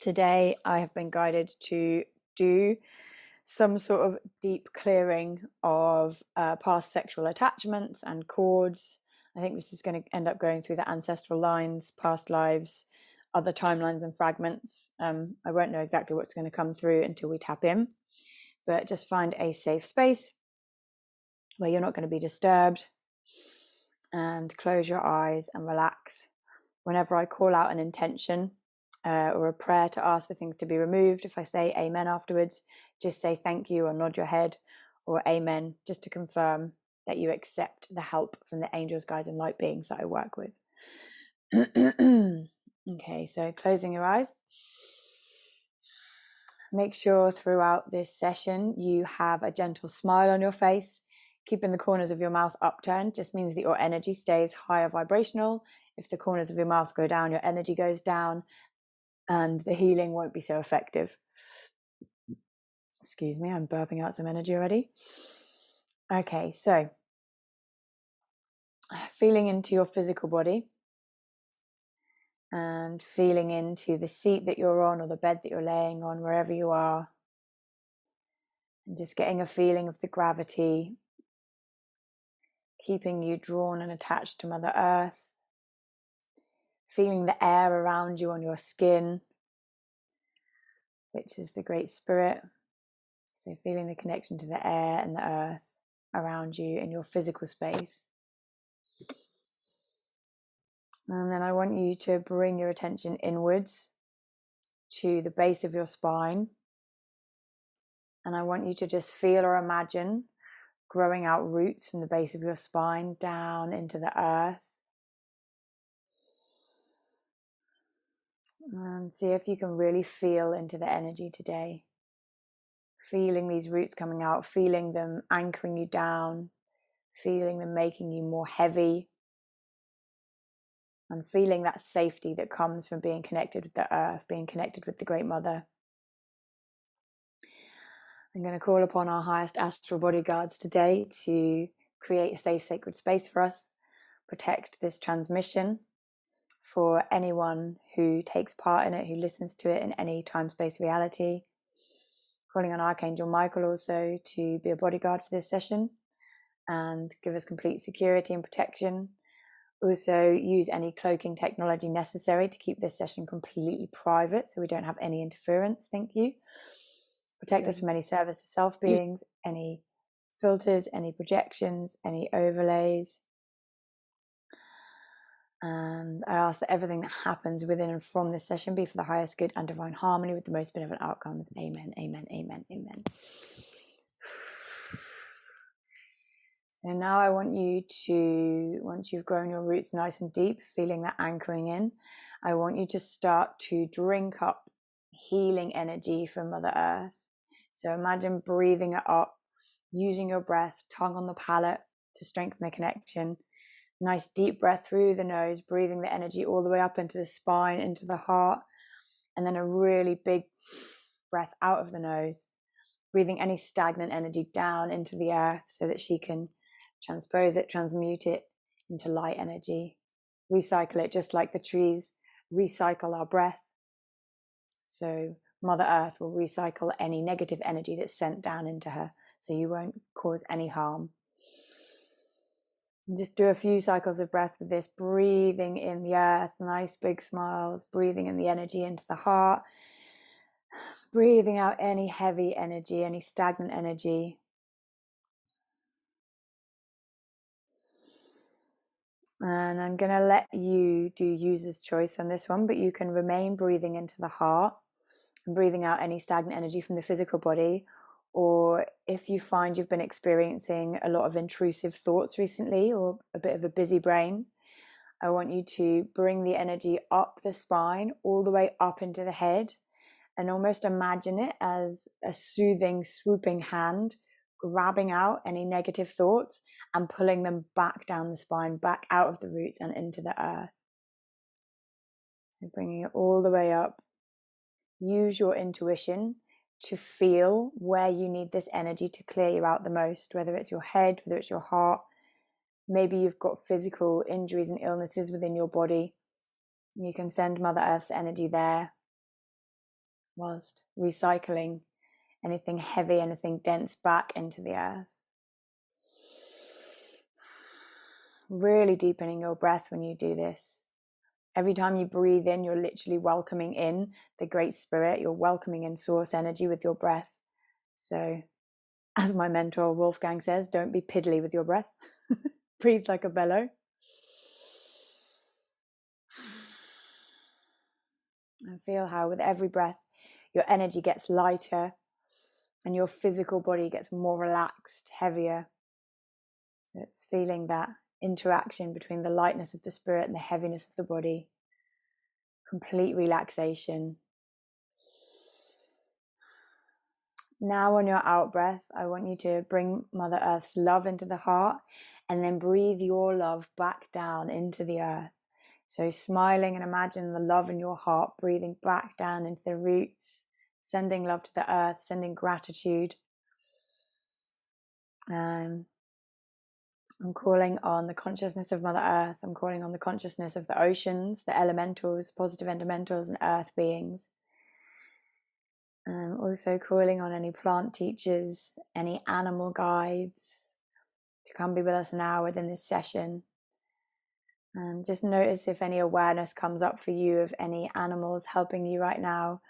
Today I have been guided to do some sort of deep clearing of past sexual attachments and cords. I think this is going to end up going through the ancestral lines, past lives, other timelines and fragments. I won't know exactly what's going to come through until we tap in, but just find a safe space where you're not going to be disturbed, and close your eyes and relax. Whenever I call out an intention or a prayer to ask for things to be removed, if I say amen afterwards, just say thank you or nod your head, or amen, just to confirm that you accept the help from the angels, guides and light beings that I work with. Okay, so closing your eyes. Make sure throughout this session you have a gentle smile on your face. Keeping the corners of your mouth upturned just means that your energy stays higher vibrational. If the corners of your mouth go down, your energy goes down and the healing won't be so effective. Excuse me, I'm burping out some energy already. Okay, so feeling into your physical body and feeling into the seat that you're on or the bed that you're laying on, wherever you are, and just getting a feeling of the gravity keeping you drawn and attached to Mother Earth, feeling the air around you on your skin, which is the Great Spirit. So feeling the connection to the air and the earth around you in your physical space. And then I want you to bring your attention inwards to the base of your spine. And I want you to just feel or imagine growing out roots from the base of your spine down into the earth. And see if you can really feel into the energy today. Feeling these roots coming out, feeling them anchoring you down, feeling them making you more heavy, and feeling that safety that comes from being connected with the earth, being connected with the Great Mother. I'm going to call upon our highest astral bodyguards today to create a safe, sacred space for us, protect this transmission for anyone who takes part in it, who listens to it in any time, space, reality. Calling on Archangel Michael also to be a bodyguard for this session and give us complete security and protection. Also use any cloaking technology necessary to keep this session completely private so we don't have any interference. Thank you. Protect us from any service to self beings, any filters, any projections, any overlays. And I ask that everything that happens within and from this session be for the highest good and divine harmony with the most benevolent outcomes. Amen, amen, amen, amen. So now I want you to, once you've grown your roots nice and deep, feeling that anchoring in, I want you to start to drink up healing energy from Mother Earth. So imagine breathing it up, using your breath, tongue on the palate to strengthen the connection. Nice deep breath through the nose, breathing the energy all the way up into the spine, into the heart. And then a really big breath out of the nose, breathing any stagnant energy down into the earth so that she can transpose it, transmute it into light energy, recycle it just like the trees recycle our breath. So Mother Earth will recycle any negative energy that's sent down into her so you won't cause any harm. And just do a few cycles of breath with this, breathing in the earth, nice big smiles, breathing in the energy into the heart, breathing out any heavy energy, any stagnant energy. And I'm going to let you do user's choice on this one, but you can remain breathing into the heart and breathing out any stagnant energy from the physical body. Or if you find you've been experiencing a lot of intrusive thoughts recently or a bit of a busy brain, I want you to bring the energy up the spine, all the way up into the head, and almost imagine it as a soothing, swooping hand grabbing out any negative thoughts and pulling them back down the spine, back out of the roots and into the earth. So bringing it all the way up. Use your intuition to feel where you need this energy to clear you out the most, whether it's your head, whether it's your heart. Maybe you've got physical injuries and illnesses within your body. You can send Mother Earth's energy there. whilst recycling anything heavy, anything dense back into the earth. Really deepening your breath when you do this. Every time you breathe in, you're literally welcoming in the Great Spirit. You're welcoming in source energy with your breath. So, as my mentor Wolfgang says, don't be piddly with your breath. Breathe like a bellow. And feel how with every breath, your energy gets lighter and your physical body gets more relaxed, heavier. So it's feeling that interaction between the lightness of the spirit and the heaviness of the body. Complete relaxation. Now on your out breath, I want you to bring Mother Earth's love into the heart and then breathe your love back down into the earth. So smiling and imagine the love in your heart, breathing back down into the roots, sending love to the earth, sending gratitude. I'm calling on the consciousness of Mother Earth. I'm calling on the consciousness of the oceans, the elementals, positive elementals and earth beings. I'm also calling on any plant teachers, any animal guides to come be with us now within this session. And just notice if any awareness comes up for you of any animals helping you right now,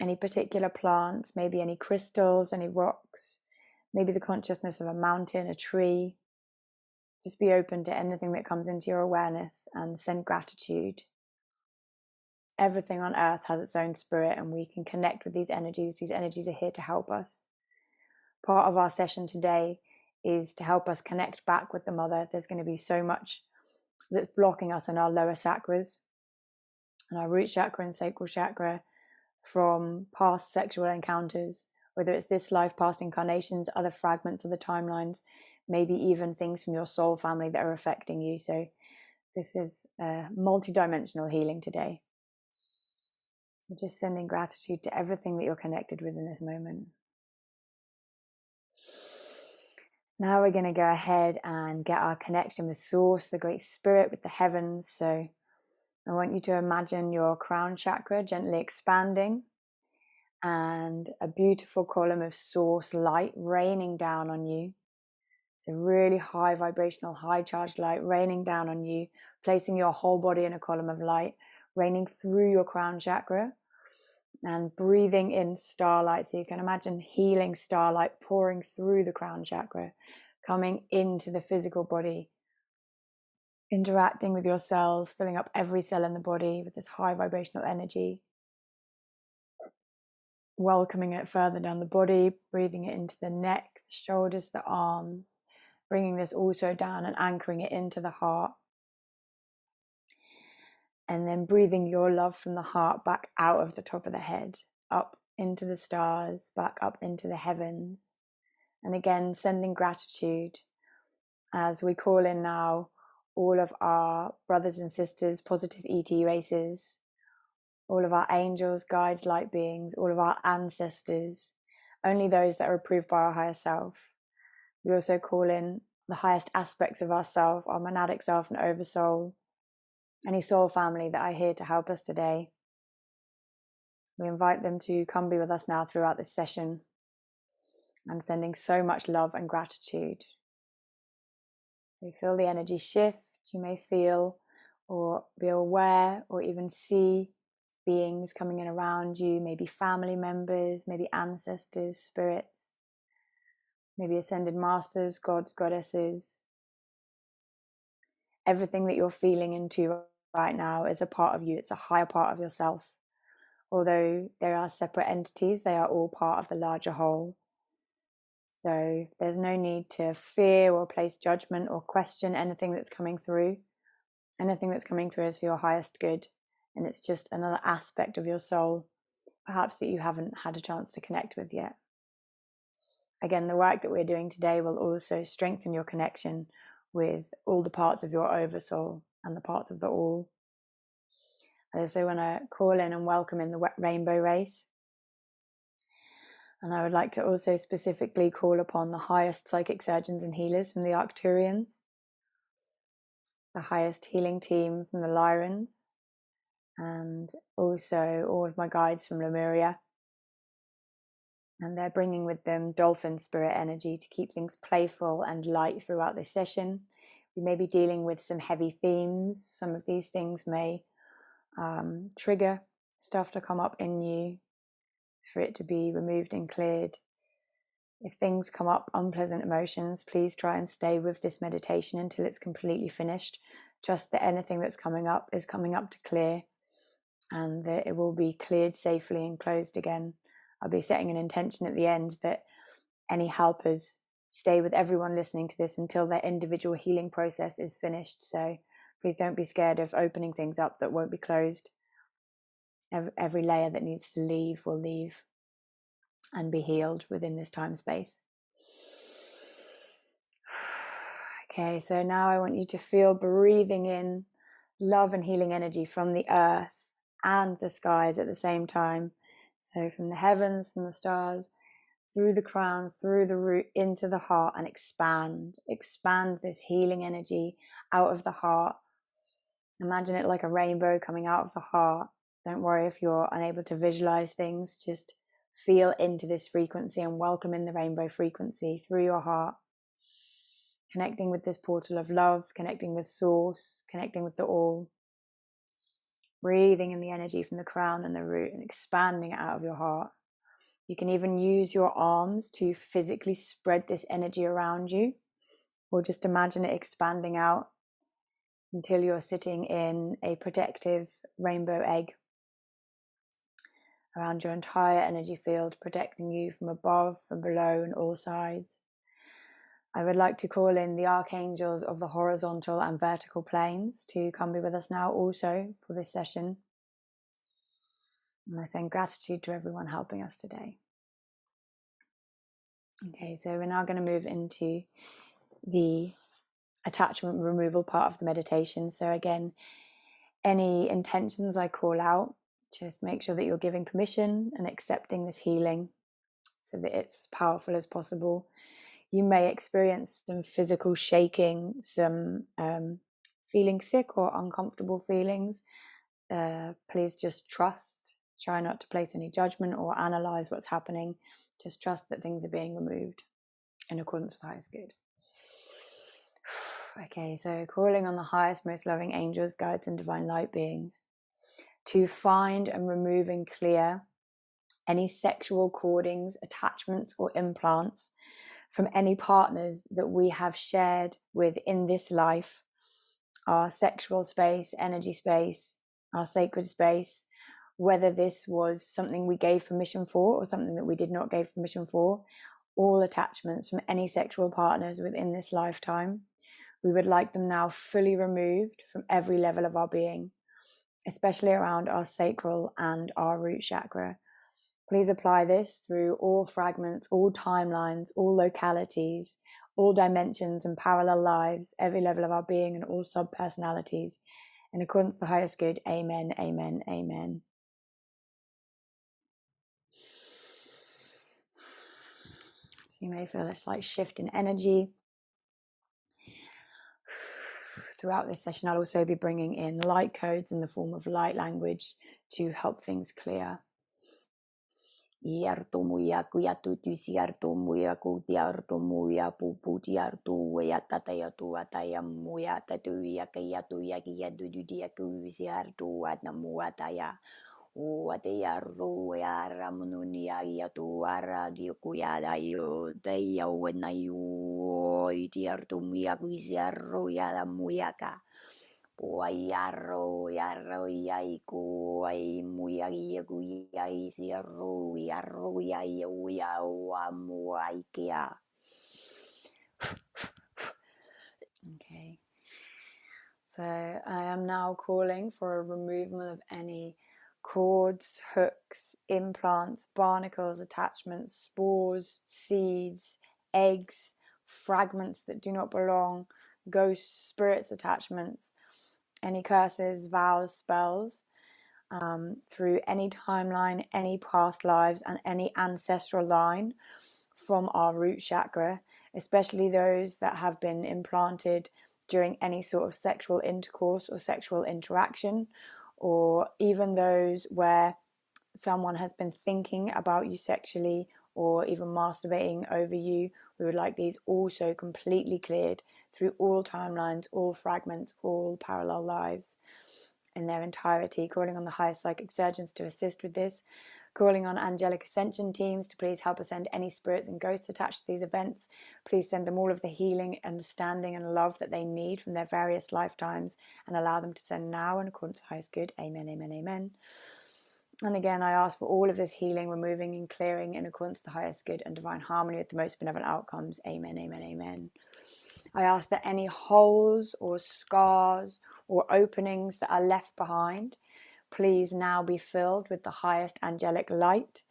any particular plants, maybe any crystals, any rocks, maybe the consciousness of a mountain, a tree. Just be open to anything that comes into your awareness and send gratitude. Everything on earth has its own spirit and we can connect with these energies. These energies are here to help us. Part of our session today is to help us connect back with the mother. There's going to be so much that's blocking us in our lower chakras and our root chakra and sacral chakra from past sexual encounters, whether it's this life, past incarnations, other fragments of the timelines, maybe even things from your soul family that are affecting you. So this is multi-dimensional healing today. So just sending gratitude to everything that you're connected with in this moment. Now we're going to go ahead and get our connection with Source, the Great Spirit, with the heavens. So I want you to imagine your crown chakra gently expanding and a beautiful column of Source light raining down on you. So really high vibrational, high charged light raining down on you, placing your whole body in a column of light, raining through your crown chakra and breathing in starlight. So you can imagine healing starlight pouring through the crown chakra, coming into the physical body, interacting with your cells, filling up every cell in the body with this high vibrational energy. Welcoming it further down the body, breathing it into the neck, the shoulders, the arms, bringing this also down and anchoring it into the heart. And then breathing your love from the heart back out of the top of the head, up into the stars, back up into the heavens. And again, sending gratitude as we call in now all of our brothers and sisters, positive ET races, all of our angels, guides, light beings, all of our ancestors, only those that are approved by our higher self. We also call in the highest aspects of ourself, our monadic self and oversoul, any soul family that are here to help us today. We invite them to come be with us now throughout this session and sending so much love and gratitude. We feel the energy shift. You may feel or be aware or even see beings coming in around you, maybe family members, maybe ancestors, spirits, maybe ascended masters, gods, goddesses. Everything that you're feeling into right now is a part of you. It's a higher part of yourself. Although there are separate entities, they are all part of the larger whole. So there's no need to fear or place judgment or question anything that's coming through. Anything that's coming through is for your highest good. And it's just another aspect of your soul, perhaps that you haven't had a chance to connect with yet. Again, the work that we're doing today will also strengthen your connection with all the parts of your oversoul and the parts of the all. I also want to call in and welcome in the rainbow race. And I would like to also specifically call upon the highest psychic surgeons and healers from the Arcturians, the highest healing team from the Lyrans, and also all of my guides from Lemuria, And they're bringing with them dolphin spirit energy to keep things playful and light throughout this session. We may be dealing with some heavy themes. Some of these things may trigger stuff to come up in you for it to be removed and cleared. If things come up, unpleasant emotions, please try and stay with this meditation until it's completely finished. Trust that anything that's coming up is coming up to clear, and that it will be cleared safely and closed again. I'll be setting an intention at the end that any helpers stay with everyone listening to this until their individual healing process is finished. So please don't be scared of opening things up that won't be closed. Every layer that needs to leave will leave and be healed within this time space. Okay, so now I want you to feel breathing in love and healing energy from the earth and the skies at the same time. So from the heavens, from the stars, through the crown, through the root, into the heart, and expand this healing energy out of the heart. Imagine it like a rainbow coming out of the heart. Don't worry if you're unable to visualize things, just feel into this frequency and welcome in the rainbow frequency through your heart. Connecting with this portal of love, connecting with source, connecting with the all. Breathing in the energy from the crown and the root and expanding it out of your heart. You can even use your arms to physically spread this energy around you, or just imagine it expanding out until you're sitting in a protective rainbow egg around your entire energy field, protecting you from above, from below, and all sides. I would like to call in the archangels of the horizontal and vertical planes to come be with us now also for this session. And I send gratitude to everyone helping us today. Okay, so we're now going to move into the attachment removal part of the meditation. So again, any intentions I call out, just make sure that you're giving permission and accepting this healing so that it's powerful as possible. You may experience some physical shaking, some feeling sick or uncomfortable feelings. Please just trust. Try not to place any judgment or analyze what's happening. Just trust that things are being removed in accordance with the highest good. Okay, so calling on the highest, most loving angels, guides, and divine light beings to find and remove and clear any sexual cordings, attachments, or implants from any partners that we have shared with in this life, our sexual space, energy space, our sacred space, whether this was something we gave permission for or something that we did not give permission for. All attachments from any sexual partners within this lifetime, we would like them now fully removed from every level of our being, especially around our sacral and our root chakra. Please apply this through all fragments, all timelines, all localities, all dimensions and parallel lives, every level of our being and all sub-personalities. In accordance to the highest good, amen, amen, amen. So you may feel a slight shift in energy. Throughout this session, I'll also be bringing in light codes in the form of light language to help things clear. Iartomuia kuiatutu siartomuia kutiartomuia puputiartuia tatayatu atayamuia tatuia kayatuia kiatududia kuisiartua namuataya uatayarruia ramununia iatuara diokuyadayo tayawenayo itiartumia kuisiarruia namuiaka Yarro, yarro, yaiku, ai, muya, guya, zero, yarro, ya, muaikia. Okay. So I am now calling for a removal of any cords, hooks, implants, barnacles, attachments, spores, seeds, eggs, fragments that do not belong, ghosts, spirits, attachments, any curses, vows, spells, through any timeline, any past lives, and any ancestral line from our root chakra, especially those that have been implanted during any sort of sexual intercourse or sexual interaction, or even those where someone has been thinking about you sexually or even masturbating over you. We would like these also completely cleared through all timelines, all fragments, all parallel lives in their entirety, calling on the highest psychic surgeons to assist with this, calling on angelic ascension teams to please help ascend any spirits and ghosts attached to these events. Please send them all of the healing, understanding and love that they need from their various lifetimes, and allow them to send now in accordance with the highest good. Amen, amen, amen. And again, I ask for all of this healing, removing and clearing in accordance to the highest good and divine harmony with the most benevolent outcomes. Amen, amen, amen. I ask that any holes or scars or openings that are left behind, please now be filled with the highest angelic light.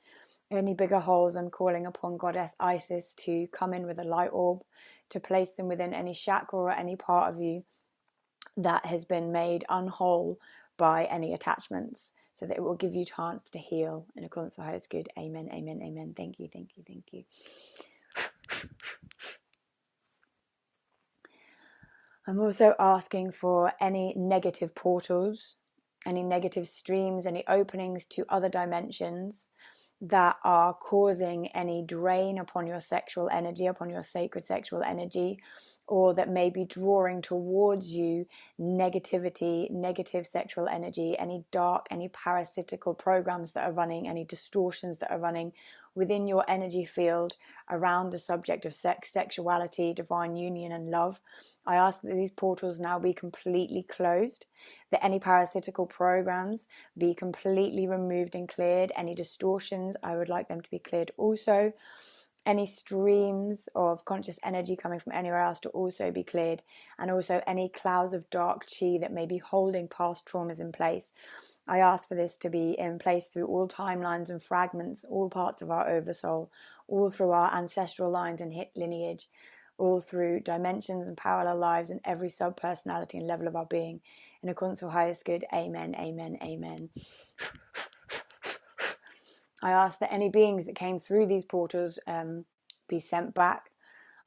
Any bigger holes, I'm calling upon Goddess Isis to come in with a light orb, to place them within any chakra or any part of you that has been made unwhole by any attachments, so that it will give you chance to heal in accordance with the highest good. Amen, amen, amen. Thank you, thank you, thank you. I'm also asking for any negative portals, any negative streams, any openings to other dimensions that are causing any drain upon your sexual energy, upon your sacred sexual energy, or that may be drawing towards you negativity, negative sexual energy, any dark, any parasitical programs that are running, any distortions that are running within your energy field around the subject of sex, sexuality, divine union and love. I ask that these portals now be completely closed, that any parasitical programs be completely removed and cleared. Any distortions, I would like them to be cleared also. Any streams of conscious energy coming from anywhere else to also be cleared, and also any clouds of dark chi that may be holding past traumas in place. I ask for this to be in place through all timelines and fragments, all parts of our oversoul, all through our ancestral lines and lineage, all through dimensions and parallel lives and every sub-personality and level of our being, in accordance with highest good. Amen, amen, amen. I ask that any beings that came through these portals be sent back.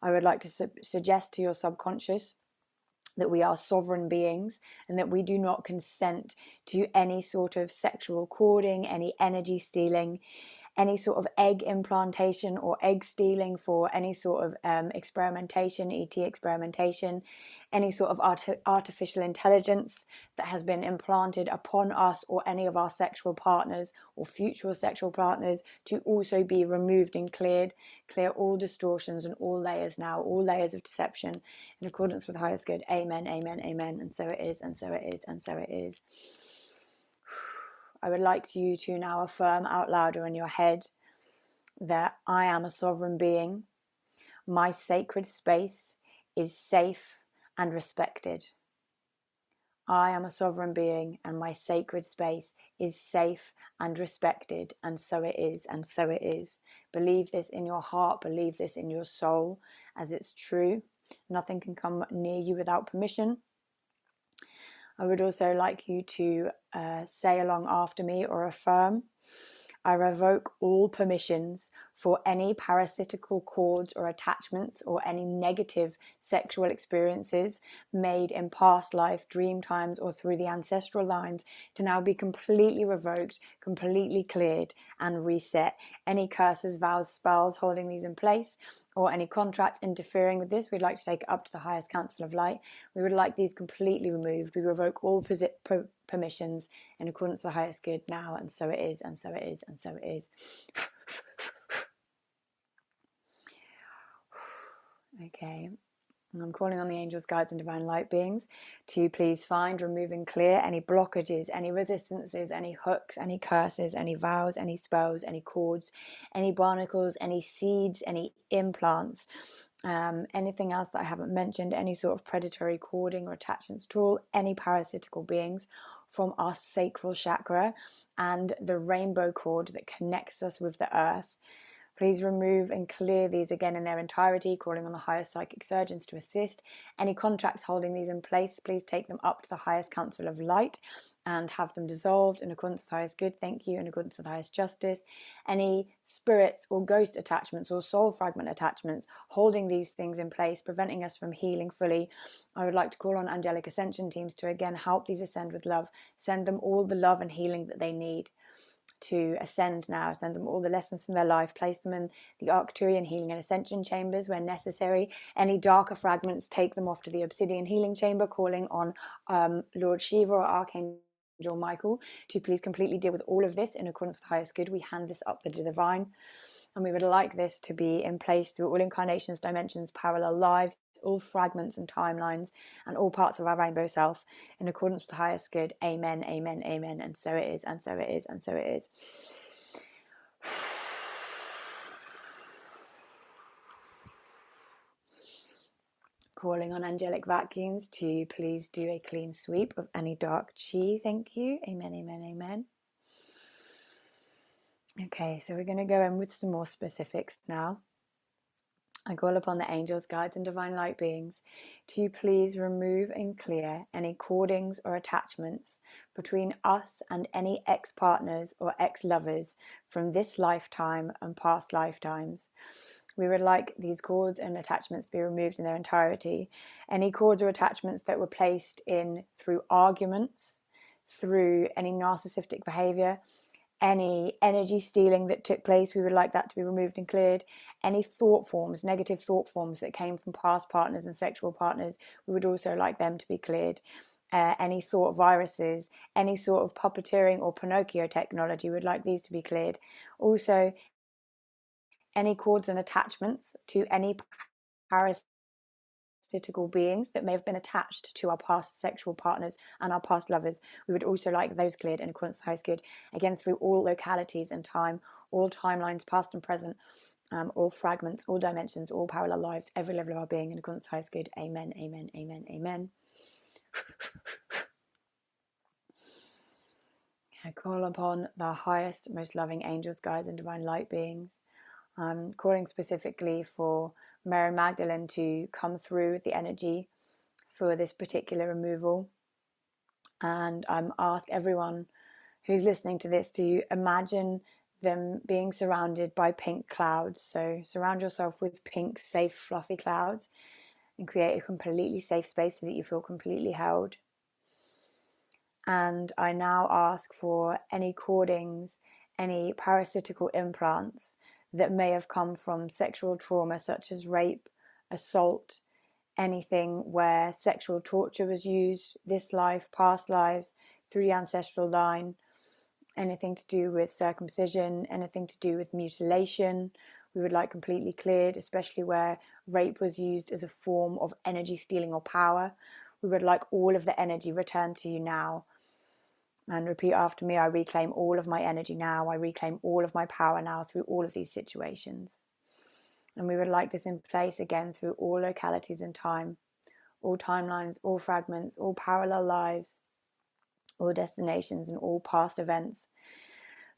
I would like to suggest to your subconscious that we are sovereign beings and that we do not consent to any sort of sexual courting, any energy stealing, any sort of egg implantation or egg stealing for any sort of experimentation, ET experimentation, any sort of artificial intelligence that has been implanted upon us or any of our sexual partners or future sexual partners, to also be removed and cleared. Clear all distortions and all layers now, all layers of deception, in accordance with the highest good. Amen, amen, amen. And so it is, and so it is, and so it is. I would like you to now affirm out loud or in your head that I am a sovereign being. My sacred space is safe and respected. I am a sovereign being and my sacred space is safe and respected, and so it is, and so it is. Believe this in your heart, believe this in your soul as it's true. Nothing can come near you without permission. I would also like you to say along after me or affirm: I revoke all permissions for any parasitical cords or attachments or any negative sexual experiences made in past life, dream times, or through the ancestral lines to now be completely revoked, completely cleared and reset. Any curses, vows, spells holding these in place, or any contracts interfering with this, we'd like to take it up to the highest council of light. We would like these completely removed. We revoke all permissions in accordance with the highest good now, and so it is, and so it is, and so it is. Okay, and I'm calling on the angels, guides and divine light beings to please find, remove and clear any blockages, any resistances, any hooks, any curses, any vows, any spells, any cords, any barnacles, any seeds, any implants, anything else that I haven't mentioned, any sort of predatory cording or attachments at all, any parasitical beings from our sacral chakra and the rainbow cord that connects us with the earth. Please remove and clear these again in their entirety, calling on the highest psychic surgeons to assist. Any contracts holding these in place, please take them up to the highest council of light and have them dissolved in accordance with the highest good. Thank you. In accordance with the highest justice. Any spirits or ghost attachments or soul fragment attachments holding these things in place, preventing us from healing fully, I would like to call on angelic ascension teams to again help these ascend with love. Send them all the love and healing that they need to ascend now, send them all the lessons from their life, place them in the Arcturian healing and ascension chambers where necessary. Any darker fragments, take them off to the obsidian healing chamber, calling on Lord Shiva or Archangel Michael to please completely deal with all of this in accordance with the highest good. We hand this up to the divine, and we would like this to be in place through all incarnations, dimensions, parallel lives, all fragments and timelines, and all parts of our rainbow self in accordance with the highest good. Amen, amen, amen. And so it is, and so it is, and so it is. Calling on angelic vacuums to please do a clean sweep of any dark chi. Thank you. Amen, amen, amen. Okay, so we're going to go in with some more specifics now. I call upon the angels, guides, and divine light beings to please remove and clear any cordings or attachments between us and any ex-partners or ex-lovers from this lifetime and past lifetimes. We would like these cords and attachments to be removed in their entirety. Any cords or attachments that were placed in through arguments, through any narcissistic behavior, any energy stealing that took place, we would like that to be removed and cleared. Any thought forms, negative thought forms that came from past partners and sexual partners, we would also like them to be cleared. Any thought viruses, any sort of puppeteering or Pinocchio technology, we would like these to be cleared. Also, any cords and attachments to any parasitic beings that may have been attached to our past sexual partners and our past lovers, we would also like those cleared in accordance with the highest good, again through all localities and time, all timelines, past and present, all fragments, all dimensions, all parallel lives, every level of our being in accordance with the highest good. Amen, amen, amen, amen. I call upon the highest, most loving angels, guides, and divine light beings. I'm calling specifically for Mary Magdalene to come through with the energy for this particular removal. And ask everyone who's listening to this to imagine them being surrounded by pink clouds. So surround yourself with pink, safe, fluffy clouds and create a completely safe space so that you feel completely held. And I now ask for any cordings, any parasitical implants that may have come from sexual trauma such as rape, assault, anything where sexual torture was used, this life, past lives, through the ancestral line, anything to do with circumcision, anything to do with mutilation, we would like completely cleared, especially where rape was used as a form of energy stealing or power. We would like all of the energy returned to you now. And repeat after me, I reclaim all of my energy now. I reclaim all of my power now through all of these situations. And we would like this in place again through all localities and time, all timelines, all fragments, all parallel lives, all destinations and all past events.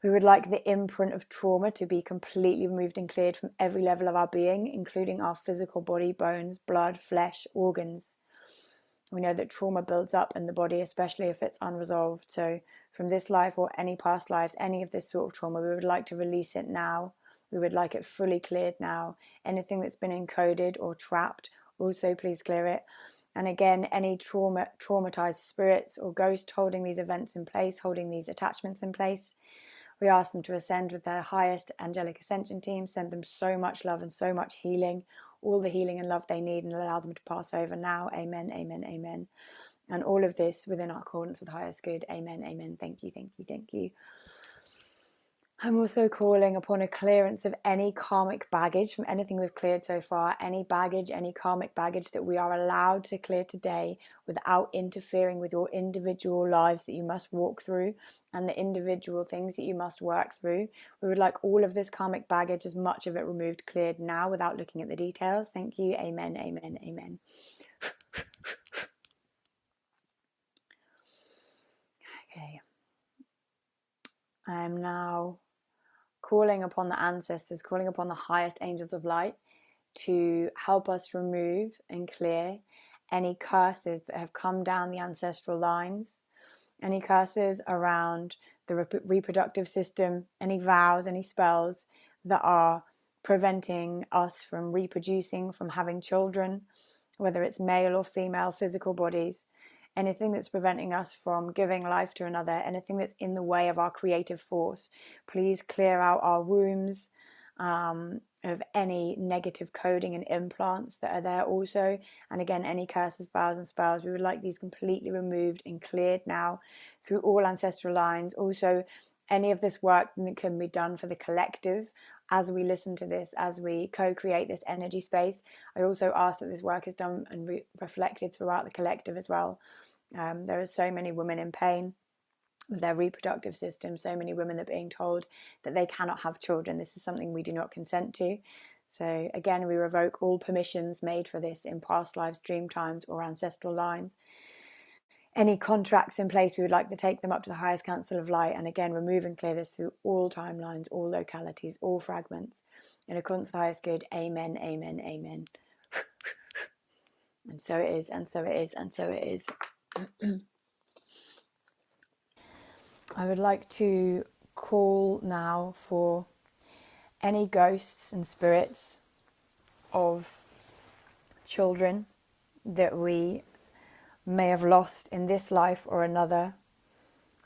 We would like the imprint of trauma to be completely removed and cleared from every level of our being, including our physical body, bones, blood, flesh, organs. We know that trauma builds up in the body, especially if it's unresolved. So from this life or any past lives, any of this sort of trauma, we would like to release it now. We would like it fully cleared now. Anything that's been encoded or trapped, also please clear it. And again, any traumatized spirits or ghosts holding these events in place, holding these attachments in place, we ask them to ascend with their highest angelic ascension team, send them so much love and so much healing, all the healing and love they need, and allow them to pass over now. Amen, amen, amen. And all of this within our accordance with the highest good. Amen, amen. Thank you, thank you, thank you. I'm also calling upon a clearance of any karmic baggage from anything we've cleared so far, any baggage, any karmic baggage that we are allowed to clear today without interfering with your individual lives that you must walk through and the individual things that you must work through. We would like all of this karmic baggage, as much of it removed, cleared now without looking at the details. Thank you. Amen, amen, amen. Okay. I am now calling upon the ancestors, calling upon the highest angels of light to help us remove and clear any curses that have come down the ancestral lines, any curses around the reproductive system, any vows, any spells that are preventing us from reproducing, from having children, whether it's male or female physical bodies, anything that's preventing us from giving life to another, anything that's in the way of our creative force. Please clear out our wombs of any negative coding and implants that are there also. And again, any curses, vows and spells, we would like these completely removed and cleared now through all ancestral lines. Also, any of this work that can be done for the collective as we listen to this, as we co-create this energy space. I also ask that this work is done and reflected throughout the collective as well. There are so many women in pain with their reproductive system, so many women that are being told that they cannot have children. This is something we do not consent to. So again, we revoke all permissions made for this in past lives, dream times, or ancestral lines. Any contracts in place, we would like to take them up to the highest council of light, and again remove and clear this through all timelines, all localities, all fragments. In accordance with the highest good, amen, amen, amen. And so it is, and so it is, and so it is. I would like to call now for any ghosts and spirits of children that we may have lost in this life or another,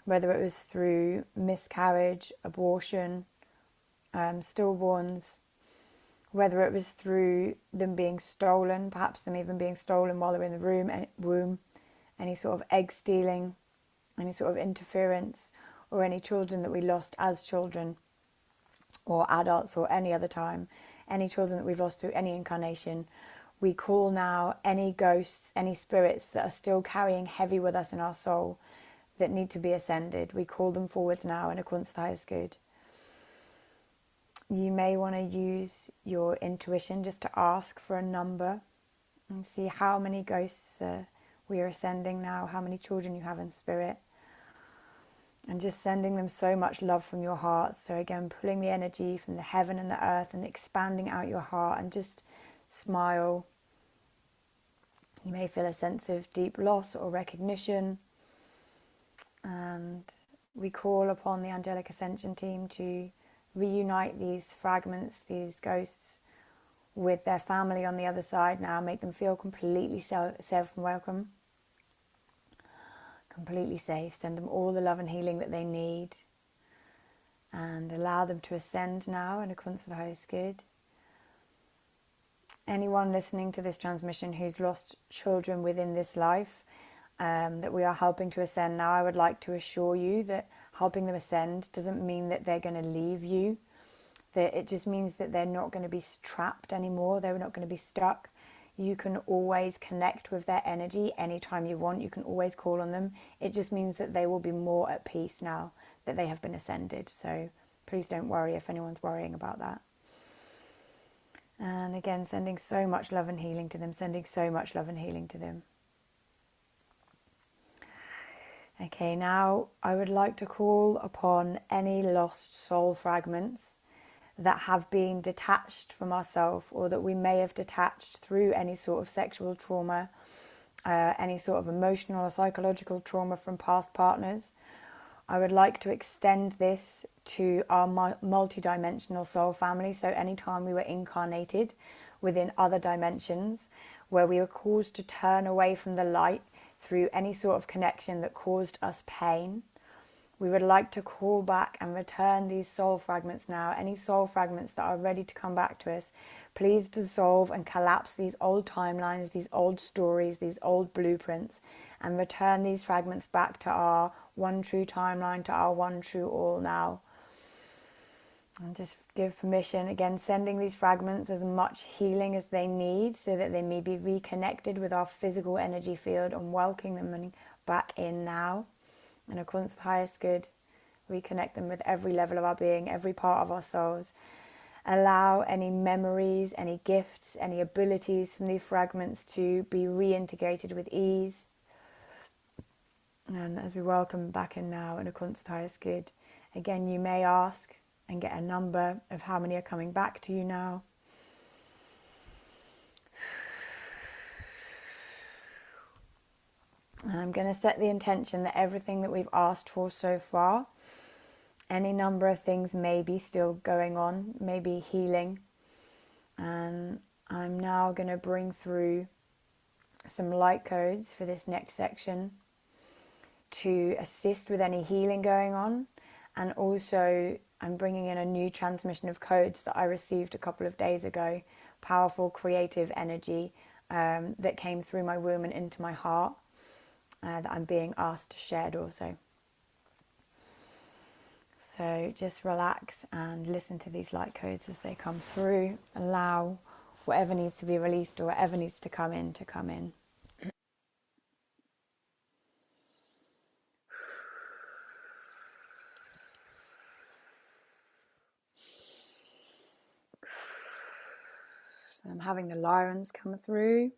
whether it was through miscarriage, abortion, stillborns, whether it was through them being stolen, perhaps them even being stolen while they're in the womb, any sort of egg stealing, any sort of interference, or any children that we lost as children or adults or any other time, any children that we've lost through any incarnation. We call now any ghosts, any spirits that are still carrying heavy with us in our soul that need to be ascended. We call them forwards now in accordance with the highest good. You may want to use your intuition just to ask for a number and see how many ghosts we are ascending now, how many children you have in spirit, and just sending them so much love from your heart. So again, pulling the energy from the heaven and the earth and expanding out your heart, and just smile. You may feel a sense of deep loss or recognition, and we call upon the angelic ascension team to reunite these fragments, these ghosts, with their family on the other side now. Make them feel completely safe and welcome, completely safe. Send them all the love and healing that they need, and allow them to ascend now in accordance with the highest good. Anyone listening to this transmission who's lost children within this life, that we are helping to ascend now, I would like to assure you that helping them ascend doesn't mean that they're going to leave you. That it just means that they're not going to be trapped anymore. They're not going to be stuck. You can always connect with their energy anytime you want. You can always call on them. It just means that they will be more at peace now that they have been ascended. So please don't worry if anyone's worrying about that. And again, sending so much love and healing to them, sending so much love and healing to them. Okay, now I would like to call upon any lost soul fragments that have been detached from ourselves, or that we may have detached through any sort of sexual trauma, any sort of emotional or psychological trauma from past partners. I would like to extend this to our multi-dimensional soul family. So anytime we were incarnated within other dimensions where we were caused to turn away from the light through any sort of connection that caused us pain, we would like to call back and return these soul fragments now. Any soul fragments that are ready to come back to us, please dissolve and collapse these old timelines, these old stories, these old blueprints, and return these fragments back to our one true timeline, to our one true all now. And just give permission, again, sending these fragments as much healing as they need so that they may be reconnected with our physical energy field, and welcoming them back in now. In accordance with the highest good, reconnect them with every level of our being, every part of our souls. Allow any memories, any gifts, any abilities from these fragments to be reintegrated with ease. And as we welcome back in now, in accordance with the highest good, again, you may ask and get a number of how many are coming back to you now. And I'm going to set the intention that everything that we've asked for so far, any number of things may be still going on, maybe healing. And I'm now going to bring through some light codes for this next section to assist with any healing going on. And also I'm bringing in a new transmission of codes that I received a couple of days ago, powerful creative energy that came through my womb and into my heart, that I'm being asked to share also. So just relax and listen to these light codes as they come through. Allow whatever needs to be released or whatever needs to come in to come in. So I'm having the Lyrans come through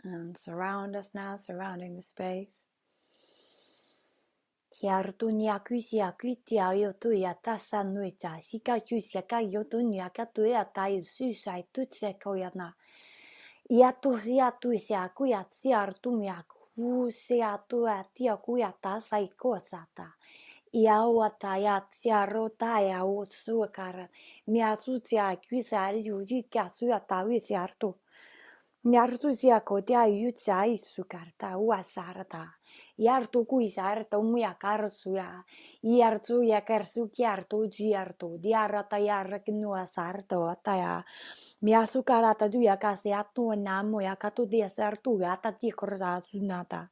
and surround us now, surrounding the space. Tiartu nyaku siaku tiayo tu yata sanuita sika tu sika yotu nyaka tu yata susai tu seko yana. Iatu siatu siaku yat siartu miaku siatu atiaku yata saiko sata. Iawata yat siaro taya utsuakara miatu siaku sari yuji kasu yata siartu. Nyartu siako tia yutsa isukarta uasarata. Yartu kuisarta umuyakarsuya. Yartu yakarsu kiartu jiartu. Diarata yaraknua sarto ataya. Miasukarata du yakase atu namo yakatu diasartu yata tikorza sunata.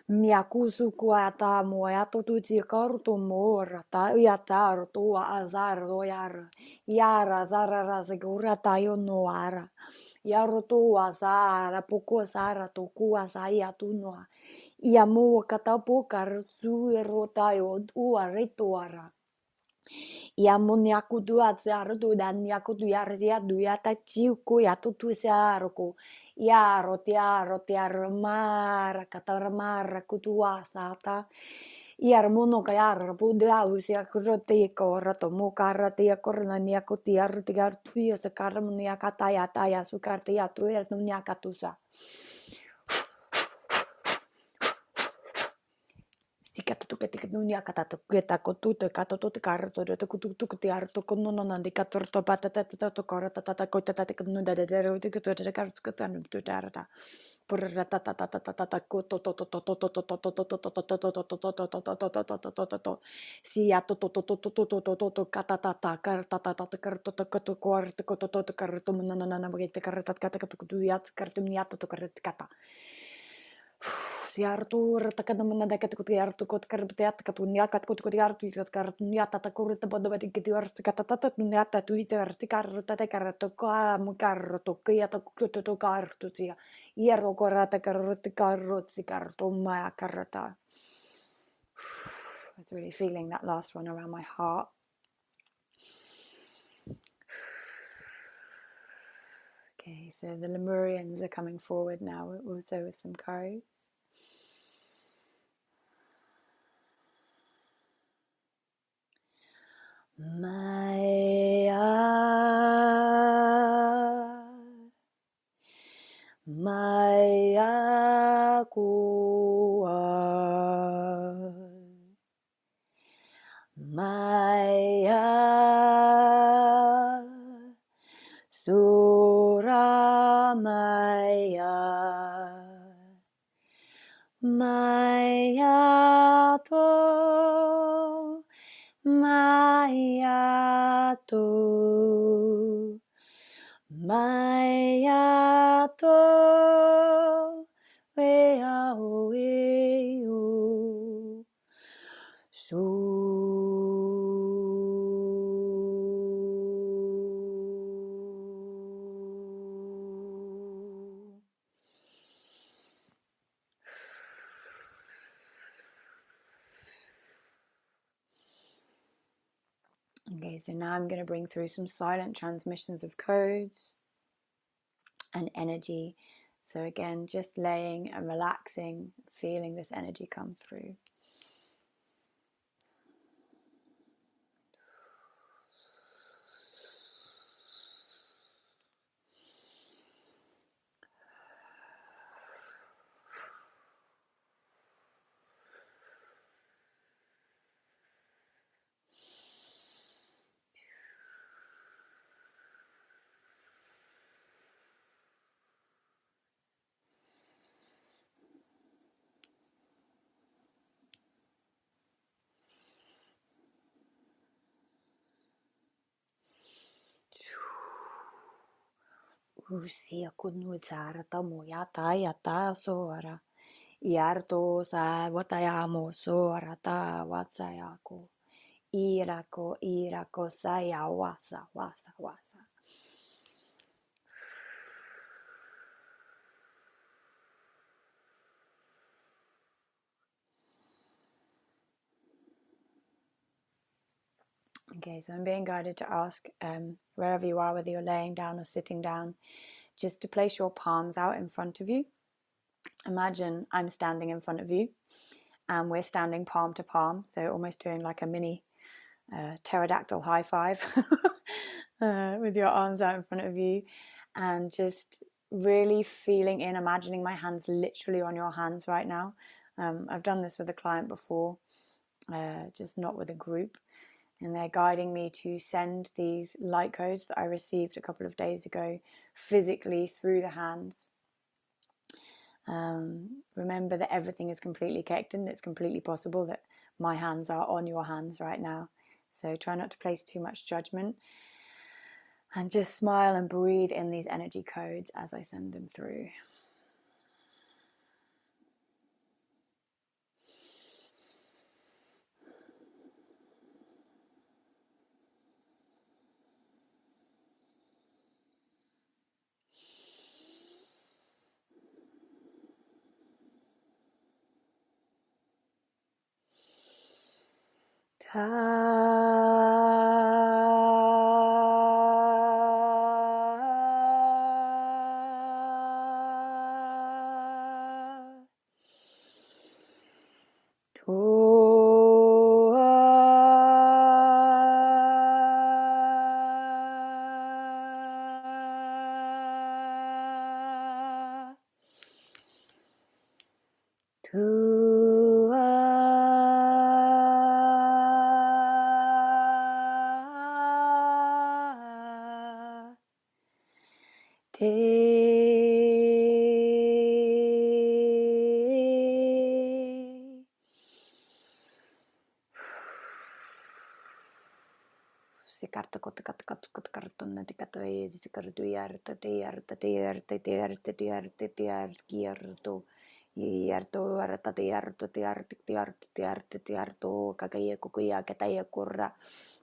Miakusu kuata moyato tu tikortu morata. Yatartu azardo yara. Yara zarara segurata yonoara. Yaroto azara poko zara toku azaya tunoa. Iamu katapo karzu erota yo uaretoara. Iamu nyaku tu azara tu dan nyaku tu yarzia du yata ciuku yatu tu searoko. Yaro tiaro mara kataramara kutua sata. Iar mono kayar pudia usia kurote korato mokarate korna niako tiar tiar tuya sekarang niakata ya taya sukarte ya tuya niakatusa. Sikatu ketika dunia kata kita kotuto kata tutu karto de kutu tiar to kono nandi katorto patata to korata tata kota tata kunu da de to de karto katan to tarata. Siartu ratakan menanda kata kutiartu kot karbeat katunya kat kot kutiartu kat kartunya tata kurta bodo badi kitiartu kata tata tunya tatu itiartu kartu tata kartu ka mukartu kya to kuto kartu sia iero korata kartu sikartu ma karata. I was really feeling that last one around my heart. Okay, so the Lemurians are coming forward now also with some codes. Maya, Maya Kua, Maya Sura Maya, Maya To. Mayato, Mayato, wea weo, so. Okay, so now I'm going to bring through some silent transmissions of codes and energy. So again, just laying and relaxing, feeling this energy come through. Usia kunuzara tamoyata yata sora. Iarto sa watayamo sora ta watsayako. Irako saya wasa wasa wasa. Okay, so I'm being guided to ask wherever you are, whether you're laying down or sitting down, just to place your palms out in front of you. Imagine I'm standing in front of you and we're standing palm to palm, so almost doing like a mini pterodactyl high five with your arms out in front of you, and just really feeling in, imagining my hands literally on your hands right now. I've done this with a client before, just not with a group, and they're guiding me to send these light codes that I received a couple of days ago physically through the hands. Remember that everything is completely connected, and it's completely possible that my hands are on your hands right now. So try not to place too much judgment, and just smile and breathe in these energy codes as I send them through.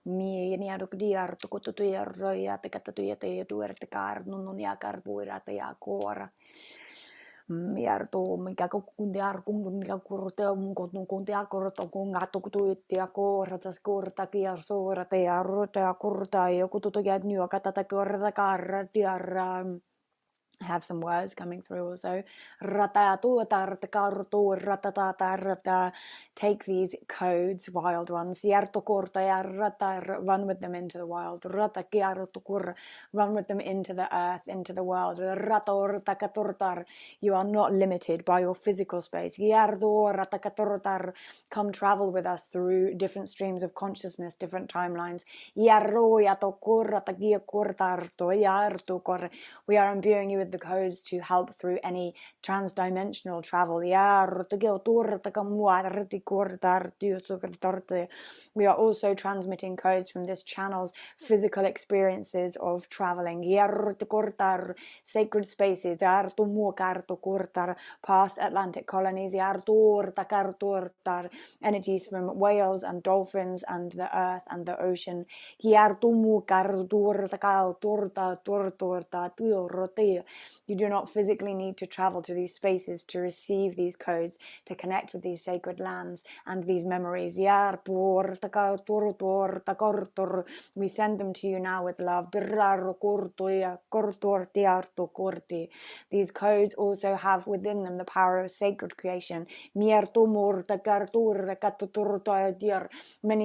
Mi ni aduk diarto kotutu ja roja te katatu ja te tuerte karnun ja karpuirata ja koora. Mierto mikä kun kun mikä kurte mun kun korto kun gatto kutuitti ja koorata skorta ja soorata ja rota ja kurta ja kututu ja nyokata ta korta karra diarra. I have some words coming through also. Take these codes, wild ones. Run with them into the wild. Run with them into the earth, into the world. You are not limited by your physical space. Come travel with us through different streams of consciousness, different timelines. We are imbuing you with the codes to help through any transdimensional travel. We are also transmitting codes from this channel's physical experiences of traveling. Sacred spaces, past Atlantic colonies, energies from whales and dolphins and the earth and the ocean. You do not physically need to travel to these spaces to receive these codes, to connect with these sacred lands and these memories. We send them to you now with love. These codes also have within them the power of sacred creation. Many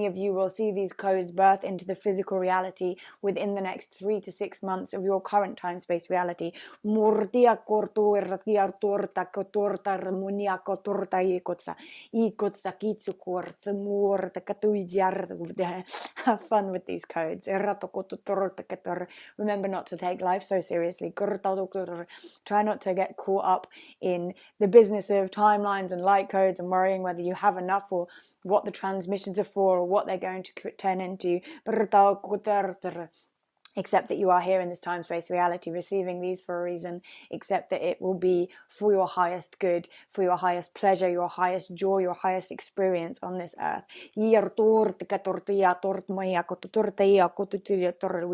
of you will see these codes birth into the physical reality within the next 3 to 6 months of your current time-space reality. Have fun with these codes. Remember not to take life so seriously. Try not to get caught up in the business of timelines and light codes and worrying whether you have enough or what the transmissions are for or what they're going to turn into. Accept that you are here in this time-space reality, receiving these for a reason. Accept that it will be for your highest good, for your highest pleasure, your highest joy, your highest experience on this earth. We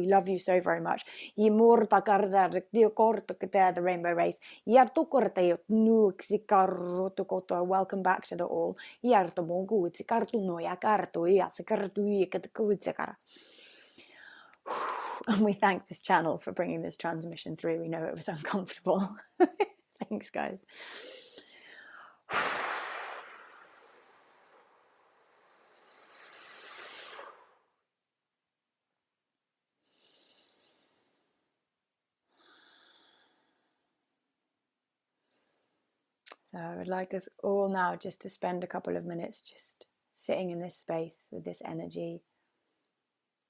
love you so very much. The rainbow race. Welcome back to the all. And we thank this channel for bringing this transmission through. We know it was uncomfortable. Thanks, guys. So I would like us all now just to spend a couple of minutes just sitting in this space with this energy,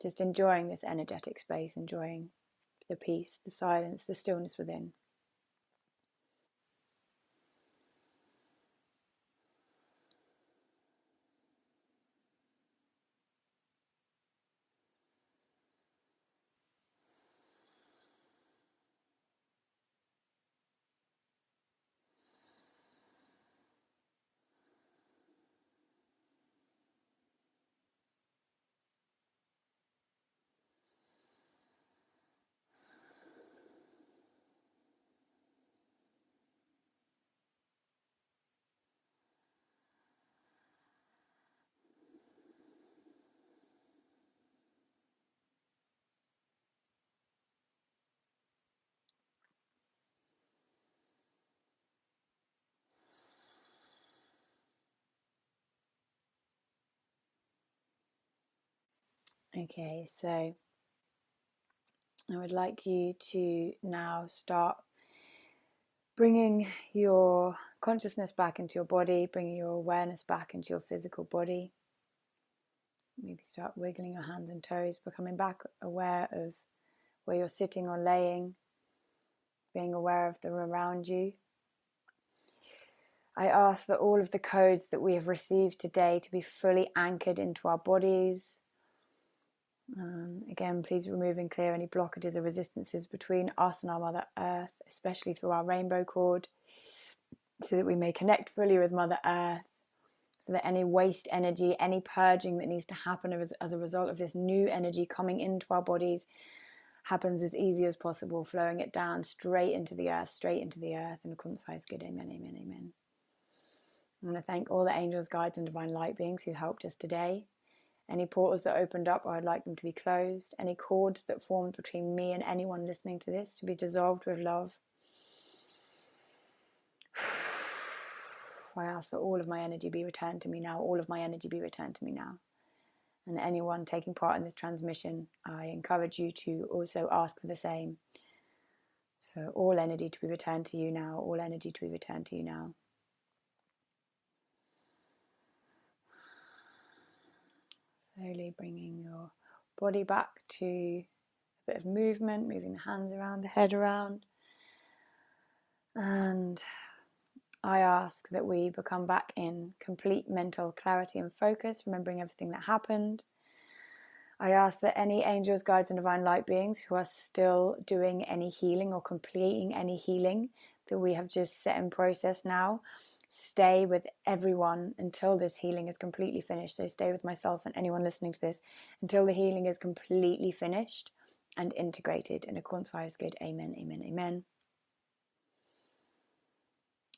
just enjoying this energetic space, enjoying the peace, the silence, the stillness within. Okay, so I would like you to now start bringing your consciousness back into your body, bringing your awareness back into your physical body. Maybe start wiggling your hands and toes, becoming back aware of where you're sitting or laying, being aware of the room around you. I ask that all of the codes that we have received today to be fully anchored into our bodies. Again, please remove and clear any blockages or resistances between us and our Mother Earth, especially through our rainbow cord, so that we may connect fully with Mother Earth, so that any waste energy, any purging that needs to happen as a result of this new energy coming into our bodies happens as easy as possible, flowing it down straight into the earth, and Kunzai's good. Amen, amen, amen. I want to thank all the angels, guides, and divine light beings who helped us today. Any portals that opened up, I would like them to be closed. Any cords that formed between me and anyone listening to this to be dissolved with love. I ask that all of my energy be returned to me now. All of my energy be returned to me now. And anyone taking part in this transmission, I encourage you to also ask for the same. For all energy to be returned to you now. All energy to be returned to you now. Slowly bringing your body back to a bit of movement, moving the hands around, the head around. And I ask that we become back in complete mental clarity and focus, remembering everything that happened. I ask that any angels, guides, and divine light beings who are still doing any healing or completing any healing that we have just set in process now, stay with everyone until this healing is completely finished. So stay with myself and anyone listening to this until the healing is completely finished and integrated in accordance with His good. Amen, amen, amen.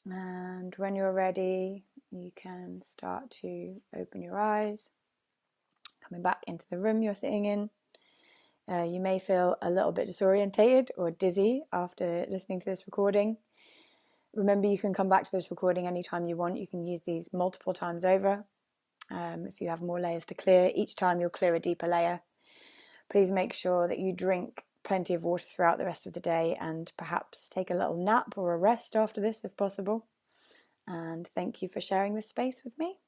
And when you're ready, you can start to open your eyes, coming back into the room you're sitting in. You may feel a little bit disorientated or dizzy after listening to this recording. Remember, you can come back to this recording anytime you want. You can use these multiple times over. If you have more layers to clear, each time you'll clear a deeper layer. Please make sure that you drink plenty of water throughout the rest of the day and perhaps take a little nap or a rest after this if possible. And thank you for sharing this space with me.